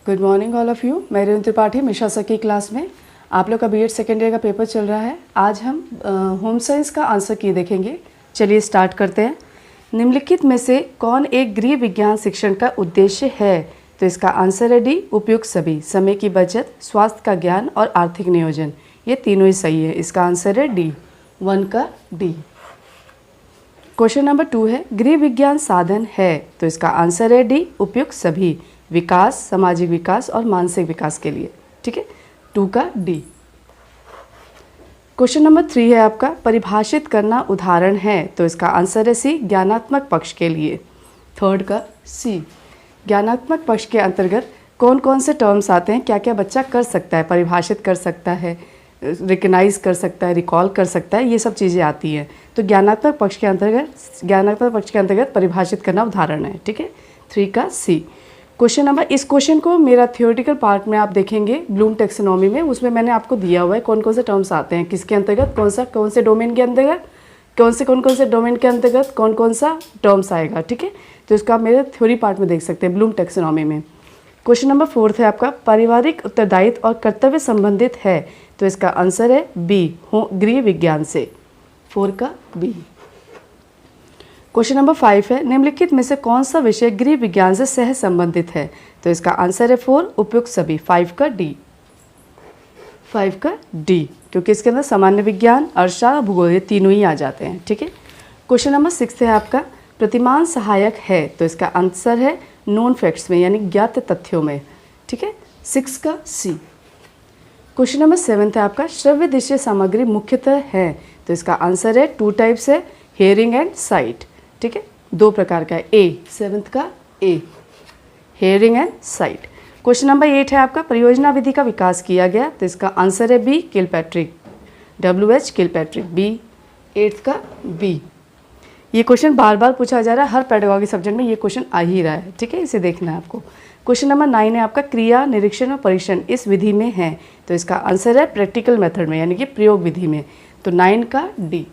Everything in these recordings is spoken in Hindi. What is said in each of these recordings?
Good morning all of you. मैं रेणु त्रिपाठी मिश्रा सर की क्लास में आप लोग का बीएड सेकेंड ईयर का पेपर चल रहा है। आज हम होम साइंस का आंसर की देखेंगे। चलिए स्टार्ट करते हैं। निम्नलिखित में से कौन एक गृह विज्ञान शिक्षण का उद्देश्य है? तो इसका आंसर है डी, उपयुक्त सभी, समय की बचत, स्वास्थ्य का ज्ञान और आर्थिक नियोजन। ये तीनों ही सही है। इसका आंसर है डी, 1 का डी। क्वेश्चन नंबर 2 है, गृह विज्ञान साधन है? तो इसका आंसर है डी, उपयुक्त सभी, विकास, सामाजिक विकास और मानसिक विकास के लिए। ठीक है, 2 का डी। क्वेश्चन नंबर 3 है आपका, परिभाषित करना उदाहरण है? तो इसका आंसर है सी, ज्ञानात्मक पक्ष के लिए। 3rd का सी। ज्ञानात्मक पक्ष के अंतर्गत कौन कौन से टर्म्स आते हैं, क्या क्या बच्चा कर सकता है? परिभाषित कर सकता है, रिकग्नाइज कर सकता है, रिकॉल कर सकता है, ये सब चीज़ें आती हैं। तो ज्ञानात्मक पक्ष के अंतर्गत परिभाषित करना उदाहरण है। ठीक है, 3 का सी। क्वेश्चन नंबर, इस क्वेश्चन को मेरा थियोरेटिकल पार्ट में आप देखेंगे ब्लूम टेक्सोनॉमी में, उसमें मैंने आपको दिया हुआ है कौन कौन से टर्म्स आते हैं, किसके अंतर्गत, कौन से डोमेन के अंतर्गत, कौन से डोमेन के अंतर्गत कौन सा टर्म्स आएगा। ठीक है, तो इसको आप मेरे थ्योरी पार्ट में देख सकते हैं ब्लूम टेक्सोनॉमी में। क्वेश्चन नंबर 4 है आपका, पारिवारिक उत्तरदायित्व और कर्तव्य संबंधित है? तो इसका आंसर है बी, गृह विज्ञान से। 4 का बी। क्वेश्चन नंबर 5 है, निम्नलिखित में से कौन सा विषय गृह विज्ञान से सह संबंधित है? तो इसका आंसर है 4, उपयुक्त सभी, 5 का डी। 5 का डी, क्योंकि इसके अंदर सामान्य विज्ञान, अर्थशास्त्र, भूगोल ये तीनों ही आ जाते हैं। ठीक है, क्वेश्चन नंबर 6 है आपका, प्रतिमान सहायक है? तो इसका आंसर है नोन फैक्ट्स में, यानी ज्ञात तथ्यों में। ठीक है, 6 का सी। क्वेश्चन नंबर 7 है आपका, श्रव्य दृश्य सामग्री मुख्यतः है? तो इसका आंसर है 2 टाइप्स है, हेयरिंग एंड साइट। ठीक है, 2 प्रकार का है, ए, 7th का A, hearing and sight. Question number 8 है आपका, परियोजना विधि का विकास किया गया? तो इसका आंसर है B, Kilpatrick, WH Kilpatrick, B, 8th का बी। ये क्वेश्चन बार बार पूछा जा रहा है, हर पेडागॉजी सब्जेक्ट में ये क्वेश्चन आ ही रहा है। ठीक है, इसे देखना है आपको। क्वेश्चन नंबर 9 है आपका, क्रिया, निरीक्षण और परीक्षण इस विधि में है? तो इसका आंसर है प्रैक्टिकल मेथड में, यानी कि प्रयोग विधि में। तो 9 का डी।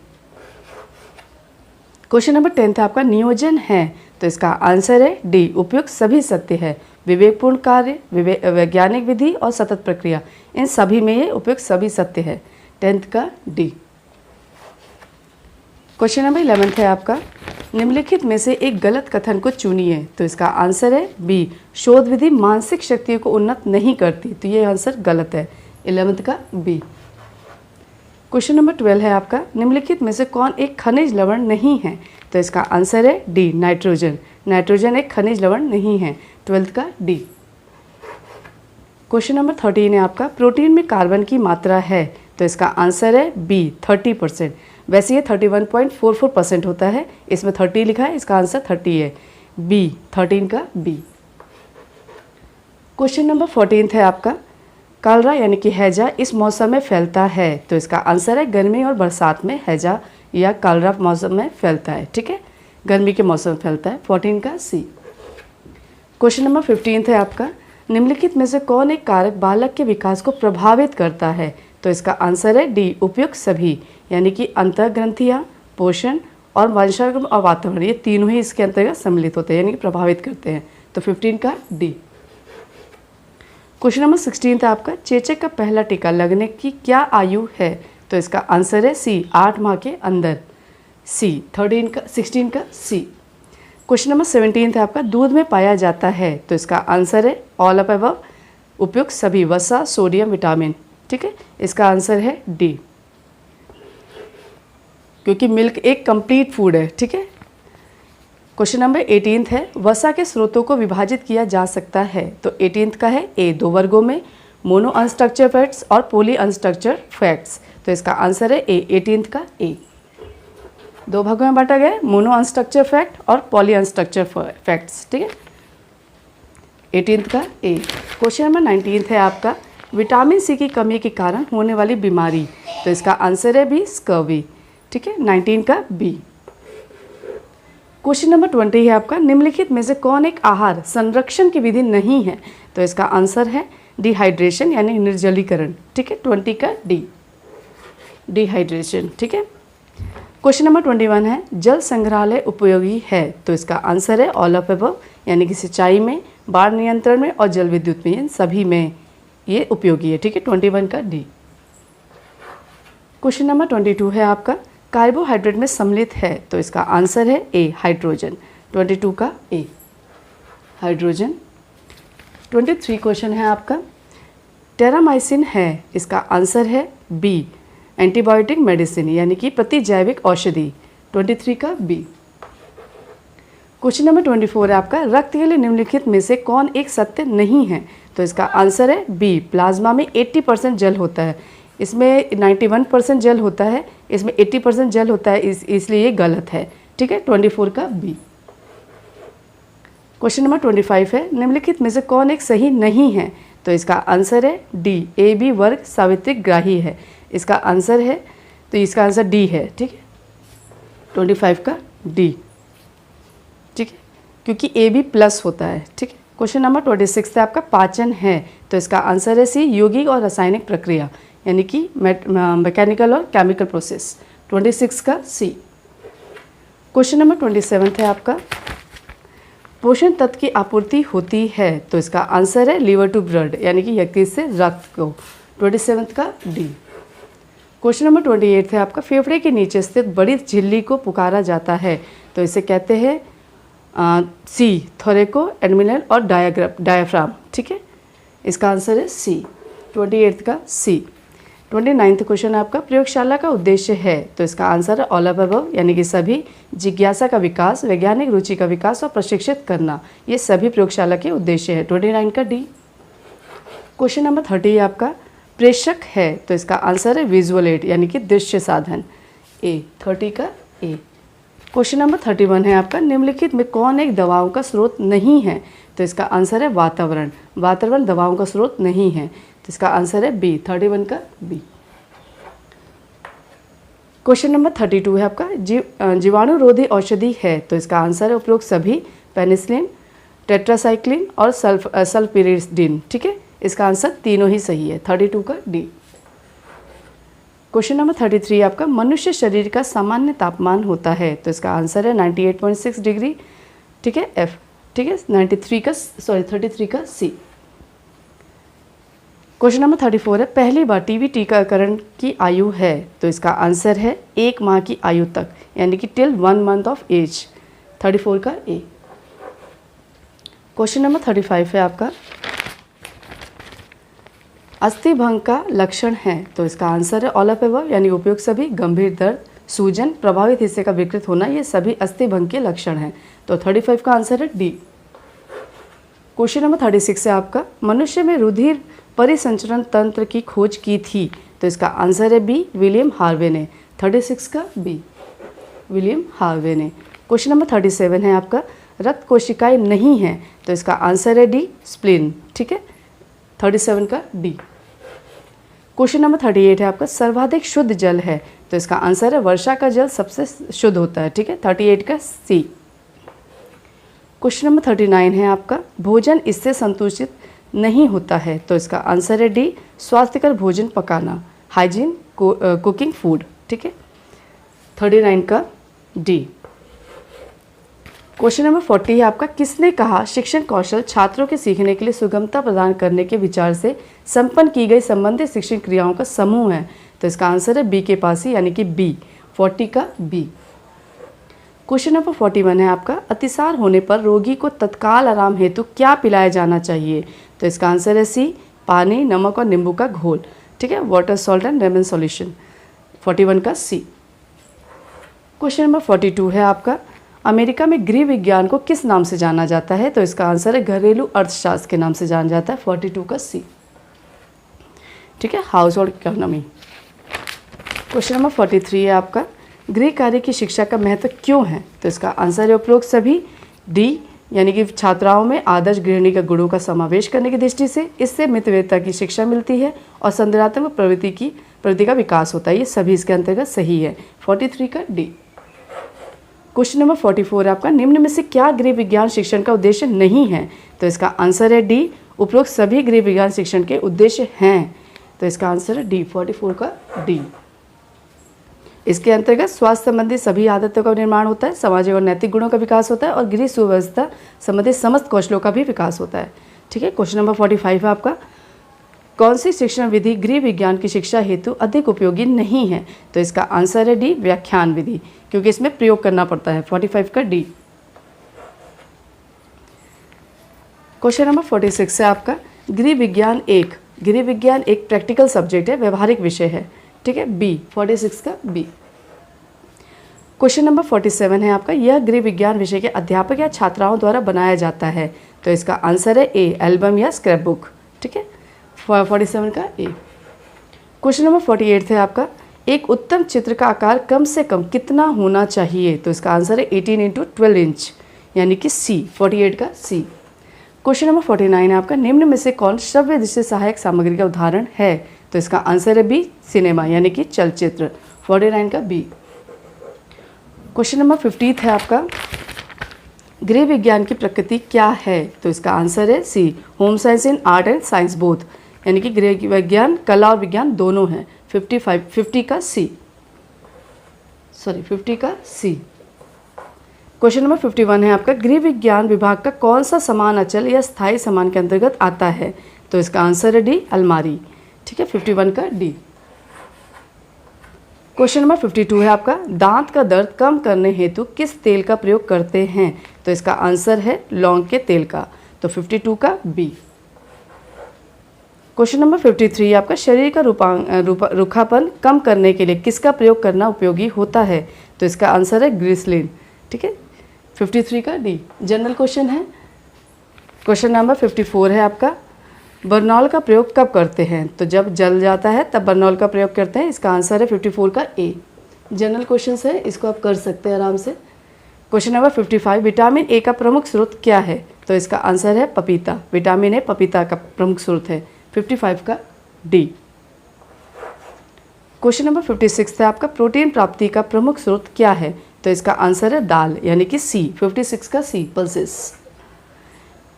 क्वेश्चन नंबर 10 है आपका, नियोजन है? तो इसका आंसर है डी, उपयुक्त सभी सत्य है, विवेकपूर्ण कार्य, वैज्ञानिक विधि और सतत प्रक्रिया, इन सभी में ये उपयुक्त सभी सत्य है। 10th का डी। क्वेश्चन नंबर 11 है आपका, निम्नलिखित में से एक गलत कथन को चुनिए? तो इसका आंसर है बी, शोध विधि मानसिक शक्तियों को उन्नत नहीं करती। तो ये आंसर गलत है, 11th का बी। क्वेश्चन नंबर 12 है आपका, निम्नलिखित में से कौन एक खनिज लवण नहीं है? तो इसका आंसर है डी, नाइट्रोजन। नाइट्रोजन एक खनिज लवण नहीं है, 12th का डी। क्वेश्चन नंबर 13 है आपका, प्रोटीन में कार्बन की मात्रा है? तो इसका आंसर है बी, 30%। वैसे ये 31.44% होता है, इसमें 30 लिखा है, इसका आंसर 30 है, बी, 13 का बी। क्वेश्चन नंबर 14 है आपका, कालरा यानी कि हैजा इस मौसम में फैलता है? तो इसका आंसर है गर्मी और बरसात में हैजा या कालरा मौसम में फैलता है। ठीक है, गर्मी के मौसम में फैलता है, 14 का सी। क्वेश्चन नंबर 15 है आपका, निम्नलिखित में से कौन एक कारक बालक के विकास को प्रभावित करता है? तो इसका आंसर है डी, उपयुक्त सभी, यानी कि अंतःग्रंथियाँ, पोषण और वंशानुक्रम और वातावरण, ये तीनों ही इसके अंतर्गत सम्मिलित होते हैं, यानी कि प्रभावित करते हैं। तो 15 का डी। क्वेश्चन नंबर 16 है आपका, चेचक का पहला टीका लगने की क्या आयु है? तो इसका आंसर है सी, 8 माह के अंदर, सी, 16 का सी। क्वेश्चन नंबर 17 है आपका, दूध में पाया जाता है? तो इसका आंसर है ऑल ऑफ अबव, उपयुक्त सभी, वसा, सोडियम, विटामिन। ठीक है, इसका आंसर है डी, क्योंकि मिल्क एक कंप्लीट फूड है। ठीक है, क्वेश्चन नंबर 18 है, वसा के स्रोतों को विभाजित किया जा सकता है? तो 18 का है ए, 2 वर्गों में, मोनो अनस्ट्रक्चर फैक्ट्स और पॉली अनस्ट्रक्चर फैक्ट्स। तो इसका आंसर है ए, 18 का ए। 2 भागों में बांटा गया है, मोनो अनस्ट्रक्चर फैक्ट और पॉली अनस्ट्रक्चर फैक्ट्स। ठीक है, 18 का ए। क्वेश्चन नंबर 19 है आपका, विटामिन सी की कमी के कारण होने वाली बीमारी? तो इसका आंसर है बी, स्कर्वी। ठीक है, 19 का बी। क्वेश्चन नंबर 20 है आपका, निम्नलिखित में से कौन एक आहार संरक्षण की विधि नहीं है? तो इसका आंसर है डिहाइड्रेशन, यानी निर्जलीकरण। ठीक है, 20 का डी, डिहाइड्रेशन। ठीक है, क्वेश्चन नंबर 21 है, जल संग्रहालय उपयोगी है? तो इसका आंसर है ऑल ऑफ अबव, यानी कि सिंचाई में, बाढ़ नियंत्रण में और जल विद्युत में, इन सभी में ये उपयोगी है। ठीक है, 21 का डी। क्वेश्चन नंबर 22 है आपका, कार्बोहाइड्रेट में सम्मिलित है? तो इसका आंसर है ए, हाइड्रोजन। 22 का ए, हाइड्रोजन। 23 क्वेश्चन है आपका, टेरामाइसिन है? इसका आंसर है बी, एंटीबायोटिक मेडिसिन, यानी कि प्रतिजैविक औषधि। 23 का बी। क्वेश्चन नंबर 24 है आपका, रक्त के लिए निम्नलिखित में से कौन एक सत्य नहीं है? तो इसका आंसर है बी, प्लाज्मा में 80% जल होता है, इसमें 91% जल होता है, इसमें 80% जल होता है, इसलिए ये गलत है। ठीक है, 24 का बी। क्वेश्चन नंबर 25 है, निम्नलिखित में से कौन एक सही नहीं है? तो इसका आंसर है डी, ए बी वर्ग सावित्रिक ग्राही है। इसका आंसर है, तो इसका आंसर डी है। ठीक है, 25 का डी। ठीक है, क्योंकि ए बी प्लस होता है। ठीक है, क्वेश्चन नंबर 26 है आपका, पाचन है? तो इसका आंसर है सी, यौगिक और रासायनिक प्रक्रिया, यानी कि मैकेनिकल और केमिकल प्रोसेस। 26 का सी। क्वेश्चन नंबर 27 है आपका, पोषण तत्व की आपूर्ति होती है? तो इसका आंसर है लीवर टू ब्लड, यानी कि यकृत से रक्त को। 27 का डी। क्वेश्चन नंबर 28 है आपका, फेफड़े के नीचे स्थित बड़ी झिल्ली को पुकारा जाता है? तो इसे कहते हैं सी, थोरेको एडमिनल और डायाफ्राम। ठीक है, इसका आंसर है सी, 28 का सी। 29 क्वेश्चन आपका, प्रयोगशाला का उद्देश्य है? तो इसका आंसर है ऑल ऑफ अबव, यानी कि सभी, जिज्ञासा का विकास, वैज्ञानिक रुचि का विकास और प्रशिक्षित करना, ये सभी प्रयोगशाला के उद्देश्य है। 29 का डी। क्वेश्चन नंबर 30 आपका, प्रेषक है? तो इसका आंसर है विजुअल एड, यानी कि दृश्य साधन, ए। 30 का ए। क्वेश्चन नंबर 31 है आपका, निम्नलिखित में कौन एक दवाओं का स्रोत नहीं है? तो इसका आंसर है वातावरण। वातावरण दवाओं का स्रोत नहीं है, तो इसका आंसर है बी, 31 का बी। क्वेश्चन नंबर 32 है आपका, जीवाणुरोधी औषधि है? तो इसका आंसर है उपरोक्त सभी, पेनिसिलिन, टेट्रासाइक्लिन और सल्फपिरिडिन। ठीक है, इसका आंसर तीनों ही सही है। 32 का डी। क्वेश्चन नंबर 33 आपका, मनुष्य शरीर का सामान्य तापमान होता है? तो इसका आंसर है 98.6 डिग्री। ठीक है, एफ। ठीक है, 33 का सी। क्वेश्चन नंबर 34 है, पहली बार टीबी टीकाकरण की आयु है? तो इसका आंसर है 1 माह की आयु तक, यानी कि टिल 1 मंथ ऑफ एज। 34 का ए। क्वेश्चन नंबर 35 है आपका, अस्थि भंग का लक्षण है? तो इसका आंसर है ऑल ऑफ अबव, यानी उपयुक्त सभी, गंभीर दर्द, सूजन, प्रभावित हिस्से का विकृत होना, ये सभी अस्थि भंग के लक्षण हैं। तो 35 का आंसर है डी। क्वेश्चन नंबर 36 है आपका, मनुष्य में रुधिर परिसंचरण तंत्र की खोज की थी? तो इसका आंसर है बी, विलियम हार्वे ने। 36 का बी, विलियम हार्वे ने। क्वेश्चन नंबर 37 है आपका, रक्त कोशिकाएं नहीं हैं? तो इसका आंसर है डी, स्प्लीन। ठीक है, 37 का डी। क्वेश्चन नंबर 38 है आपका, सर्वाधिक शुद्ध जल है? तो इसका आंसर है वर्षा का जल सबसे शुद्ध होता है। ठीक है, 38 का सी। क्वेश्चन नंबर 39 है आपका, भोजन इससे संतुष्टित नहीं होता है? तो इसका आंसर है डी, स्वास्थ्यकर भोजन पकाना, हाइजीन कुकिंग फूड। ठीक है, 39 का डी। क्वेश्चन नंबर 40 है आपका, किसने कहा शिक्षण कौशल छात्रों के सीखने के लिए सुगमता प्रदान करने के विचार से संपन्न की गई संबंधित शिक्षण क्रियाओं का समूह है? तो इसका आंसर है बी के पास ही, यानी कि बी, 40 का बी। क्वेश्चन नंबर 41 है आपका, अतिसार होने पर रोगी को तत्काल आराम हेतु क्या पिलाया जाना चाहिए? तो इसका आंसर है सी, पानी, नमक और नींबू का घोल। ठीक है, water, salt and lemon solution. 41 का सी। क्वेश्चन नंबर 42 है आपका, अमेरिका में गृह विज्ञान को किस नाम से जाना जाता है? तो इसका आंसर है घरेलू अर्थशास्त्र के नाम से जाना जाता है। 42 का सी। ठीक है, house hold economy. Question number 43 है आपका, गृह कार्य की शिक्षा का महत्व क्यों है? तो इसका आंसर है उपरोक्त सभी, डी, यानी कि छात्राओं में आदर्श गृहिणी का गुणों का समावेश करने की दृष्टि से इससे मितव्ययिता की शिक्षा मिलती है और संदेहात्मक प्रवृत्ति का विकास होता है। ये सभी इसके अंतर्गत सही है। 43 का डी। क्वेश्चन नंबर 44 है आपका, निम्न में से क्या गृह विज्ञान शिक्षण का उद्देश्य नहीं है? तो इसका आंसर है डी, उपरोक्त सभी गृह विज्ञान शिक्षण के उद्देश्य हैं। तो इसका आंसर है डी, 44 का डी। इसके अंतर्गत स्वास्थ्य संबंधी सभी आदतों का निर्माण होता है, सामाजिक और नैतिक गुणों का विकास होता है और गृह सुव्यवस्था संबंधित समस्त कौशलों का भी विकास होता है। ठीक है, क्वेश्चन नंबर 45 है आपका, कौन सी शिक्षण विधि गृह विज्ञान की शिक्षा हेतु अधिक उपयोगी नहीं है? तो इसका आंसर है डी, व्याख्यान विधि, क्योंकि इसमें प्रयोग करना पड़ता है। 45 का डी। क्वेश्चन नंबर 46 है आपका, गृह विज्ञान एक प्रैक्टिकल सब्जेक्ट है, व्यवहारिक विषय है। ठीक है, बी, 46 का बी। क्वेश्चन नंबर 47 है आपका, यह गृह विज्ञान विषय के अध्यापक या छात्राओं द्वारा बनाया जाता है। तो इसका आंसर है ए, एल्बम या स्क्रैप बुक। ठीक है, 47 का ए। क्वेश्चन नंबर 48 है आपका, एक उत्तम चित्र का आकार कम से कम कितना होना चाहिए? तो इसका आंसर है 18 × 12 इंच, यानी कि सी, 48 का सी। क्वेश्चन नंबर 49 है आपका, निम्न में से कौन श्रव्य दृश्य सहायक सामग्री का उदाहरण है? तो इसका आंसर है बी, सिनेमा, यानी कि चलचित्र, 49 का बी। क्वेश्चन नंबर 50 है आपका, गृह विज्ञान की प्रकृति क्या है? तो इसका आंसर है C, home science in art and science both, यानी कि गृह विज्ञान कला और विज्ञान दोनों हैं। 50 का सी। क्वेश्चन नंबर 51 है आपका, गृह विज्ञान विभाग का कौन सा समान अचल या स्थायी समान के अंतर्गत आता है? तो इसका आंसर है डी, अलमारी। ठीक है, 51 का डी। क्वेश्चन नंबर 52 है आपका, दांत का दर्द कम करने हेतु किस तेल का प्रयोग करते हैं? तो इसका आंसर है लौंग के तेल का, तो 52 का बी। क्वेश्चन नंबर 53 है आपका, शरीर का रूखापन कम करने के लिए किसका प्रयोग करना उपयोगी होता है? तो इसका आंसर है ग्लिसरीन। ठीक है, 53 का डी। जनरल क्वेश्चन है। क्वेश्चन नंबर 54 है आपका, बर्नॉल का प्रयोग कब करते हैं? तो जब जल जाता है तब बर्नॉल का प्रयोग करते हैं। इसका आंसर है 54 का ए। जनरल क्वेश्चन है, इसको आप कर सकते हैं आराम से। क्वेश्चन नंबर 55, विटामिन ए का प्रमुख स्रोत क्या है? तो इसका आंसर है पपीता, विटामिन ए पपीता का प्रमुख स्रोत है। 55 का डी। क्वेश्चन नंबर 56 है आपका, प्रोटीन प्राप्ति का प्रमुख स्रोत क्या है? तो इसका आंसर है दाल, यानी कि सी, 56 का सी, पल्सेस।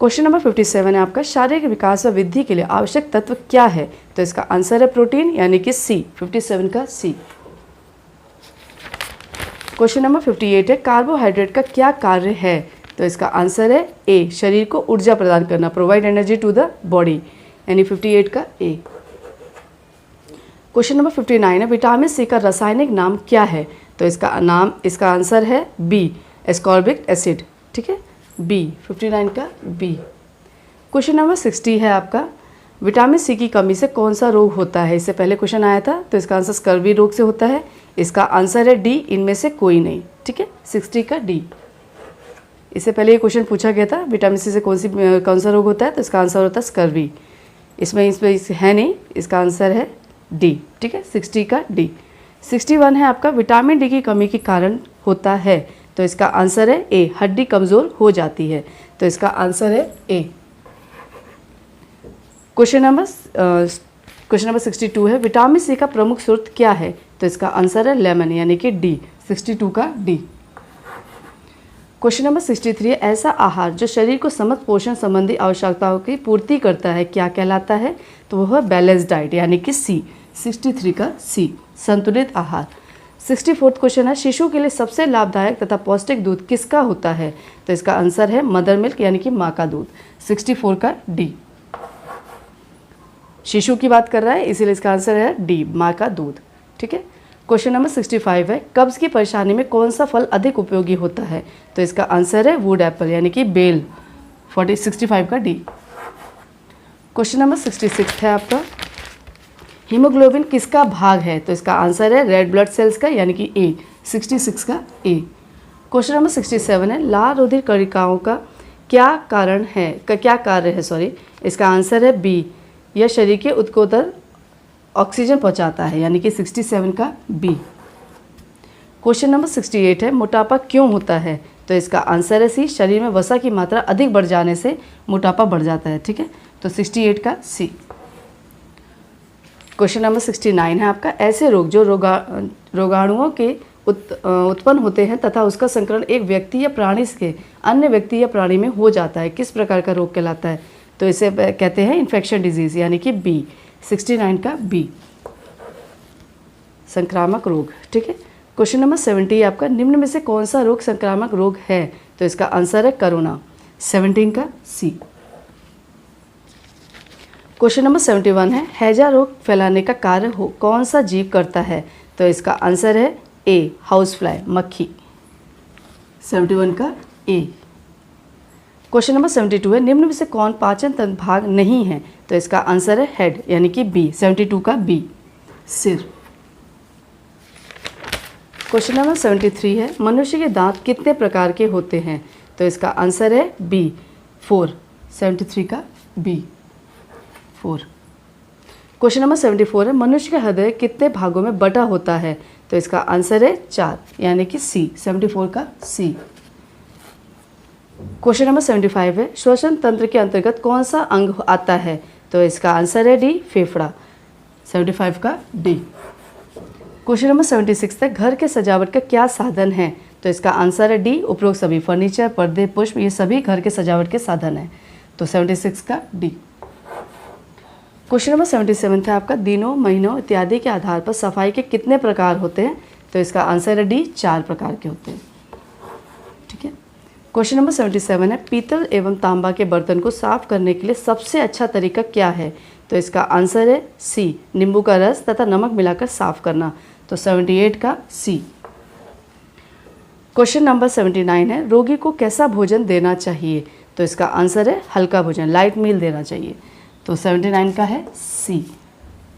क्वेश्चन नंबर 57 है आपका, शारीरिक विकास व वृद्धि के लिए आवश्यक तत्व क्या है? तो इसका आंसर है प्रोटीन, यानी कि सी, 57 का सी। क्वेश्चन नंबर 58 है, कार्बोहाइड्रेट का क्या कार्य है? तो इसका आंसर है ए, शरीर को ऊर्जा प्रदान करना, provide energy to the body, यानी 58 का ए। क्वेश्चन नंबर 59 है, विटामिन सी का रासायनिक नाम क्या है? तो इसका आंसर है बी, एस्कॉर्बिक एसिड। ठीक है, बी, 59 का बी। क्वेश्चन नंबर 60 है आपका, विटामिन सी की कमी से कौन सा रोग होता है? इससे पहले क्वेश्चन आया था, तो इसका आंसर स्कर्वी रोग से होता है। इसका आंसर है डी, इनमें से कोई नहीं। ठीक है, 60 का डी। इससे पहले ये क्वेश्चन पूछा गया था, विटामिन सी से कौन सा रोग होता है? तो इसका आंसर होता है स्कर्वी। इसमें है नहीं, इसका आंसर है डी। ठीक है, 60 का डी। 61 है आपका, विटामिन डी की कमी के कारण होता है? तो इसका आंसर है ए, हड्डी कमज़ोर हो जाती है, तो इसका आंसर है ए। क्वेश्चन नंबर 62 है, विटामिन सी का प्रमुख स्रोत क्या है? तो इसका आंसर है लेमन, यानी कि डी, 62 का डी। क्वेश्चन नंबर 63 है, ऐसा आहार जो शरीर को समस्त पोषण संबंधी आवश्यकताओं की पूर्ति करता है क्या कहलाता है? तो वह है बैलेंस डाइट, यानी कि सी, 63 का सी, संतुलित आहार। 64th क्वेश्चन है, शिशु के लिए सबसे लाभदायक तथा पौष्टिक दूध किसका होता है? तो इसका आंसर है मदर मिल्क, यानी कि माँ का दूध, 64 का डी। शिशु की बात कर रहा है, इसीलिए इसका आंसर है डी, माँ का दूध। ठीक है, क्वेश्चन नंबर 65 है, कब्ज की परेशानी में कौन सा फल अधिक उपयोगी होता है? तो इसका आंसर है वुड एप्पल, यानी कि बेल, 65 का डी। क्वेश्चन नंबर 66 है आपका, हीमोग्लोबिन किसका भाग है? तो इसका आंसर है रेड ब्लड सेल्स का, यानी कि ए, 66 का ए। क्वेश्चन नंबर 67 है, लाल रुधिर कणिकाओं का क्या कार्य है? इसका आंसर है बी, यह शरीर के उत्कोतर ऑक्सीजन पहुंचाता है, यानी कि 67 का बी। क्वेश्चन नंबर 68 है, मोटापा क्यों होता है? तो इसका आंसर है सी, शरीर में वसा की मात्रा अधिक बढ़ जाने से मोटापा बढ़ जाता है। ठीक है, तो 68 का सी। क्वेश्चन नंबर 69 है आपका, ऐसे रोग जो रोगाणुओं के उत्पन्न होते हैं तथा उसका संक्रमण एक व्यक्ति या प्राणी से अन्य व्यक्ति या प्राणी में हो जाता है, किस प्रकार का रोग कहलाता है? तो इसे कहते हैं इन्फेक्शन डिजीज, यानी कि बी, 69 का बी, संक्रामक रोग। ठीक है, क्वेश्चन नंबर 70 आपका, निम्न में से कौन सा रोग संक्रामक रोग है? तो इसका आंसर है कोरोना। 17 का सी। क्वेश्चन नंबर 71 है, हैजा रोग फैलाने का कार्य कौन सा जीव करता है? तो इसका आंसर है ए, हाउस फ्लाई, मक्खी। 71 का ए। क्वेश्चन नंबर 72 है, निम्न में से कौन पाचन तंत्र भाग नहीं है? तो इसका आंसर है हेड, यानी कि बी। 72 का बी, सिर। क्वेश्चन नंबर 73 है, मनुष्य के दांत कितने प्रकार के होते हैं? तो इसका आंसर है बी, 4। 73 का बी, 4। क्वेश्चन नंबर 74 है, मनुष्य का हृदय कितने भागों में बटा होता है? तो इसका आंसर है 4, यानी कि सी। 74 का सी। क्वेश्चन नंबर 75 है, श्वसन तंत्र के अंतर्गत कौन सा अंग आता है? तो इसका आंसर है डी, फेफड़ा। 75 का डी। क्वेश्चन नंबर 76 है, घर के सजावट का क्या साधन है? तो इसका आंसर है डी, उपरोक्त सभी। फर्नीचर, पर्दे, पुष्प, ये सभी घर के सजावट के साधन हैं। तो 76 का डी। क्वेश्चन नंबर 77 है आपका, दिनों, महीनों इत्यादि के आधार पर सफाई के कितने प्रकार होते हैं? तो इसका आंसर है डी, 4 प्रकार के होते हैं। ठीक है। क्वेश्चन नंबर 77 है, पीतल एवं तांबा के बर्तन को साफ करने के लिए सबसे अच्छा तरीका क्या है? तो इसका आंसर है सी, नींबू का रस तथा नमक मिलाकर साफ करना। तो 78 का सी। क्वेश्चन नंबर 79 है, रोगी को कैसा भोजन देना चाहिए? तो इसका आंसर है हल्का भोजन, लाइट मील देना चाहिए। तो 79 का है सी।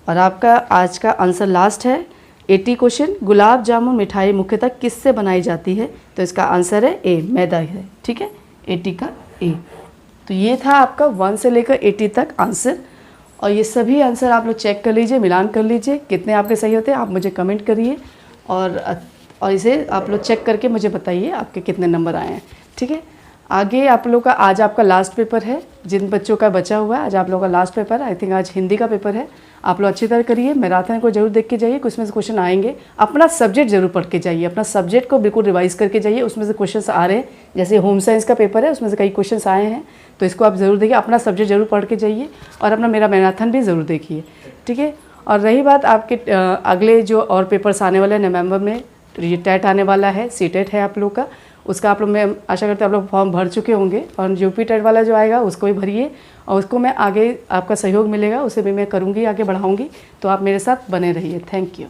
और आपका आज का आंसर लास्ट है 80 क्वेश्चन, गुलाब जामुन मिठाई मुख्यतः किससे बनाई जाती है? तो इसका आंसर है ए, मैदा है। ठीक है, 80 का ए। तो ये था आपका 1 से लेकर 80 तक आंसर। और ये सभी आंसर आप लोग चेक कर लीजिए, मिलान कर लीजिए, कितने आपके सही होते हैं आप मुझे कमेंट करिए। और इसे आप लोग चेक करके मुझे बताइए आपके कितने नंबर आए हैं। ठीक है, आगे आप लोग का आज आपका लास्ट पेपर है, जिन बच्चों का बचा हुआ है आज आप लोगों का लास्ट पेपर है। आई थिंक आज हिंदी का पेपर है। आप लोग अच्छी तरह करिए, मैराथन को जरूर देख के जाइए, उसमें से क्वेश्चन आएंगे। अपना सब्जेक्ट जरूर पढ़ के जाइए, अपना सब्जेक्ट को बिल्कुल रिवाइज करके जाइए, उसमें से क्वेश्चन आ रहे हैं। जैसे होम साइंस का पेपर है, उसमें से कई क्वेश्चन आए हैं, तो इसको आप ज़रूर देखिए। अपना सब्जेक्ट जरूर पढ़ के जाइए और अपना मेरा मैराथन भी ज़रूर देखिए। ठीक है। और रही बात आपके अगले जो और पेपर्स आने वाले हैं नवंबर में, ये टेट आने वाला है, सी टेट है आप लोग का, उसका आप लोग, मैं आशा करते हैं आप लोग फॉर्म भर चुके होंगे। और यूपी टेट वाला जो आएगा उसको भी भरिए, और उसको मैं आगे आपका सहयोग मिलेगा, उसे भी मैं करूँगी, आगे बढ़ाऊँगी। तो आप मेरे साथ बने रहिए। Thank you.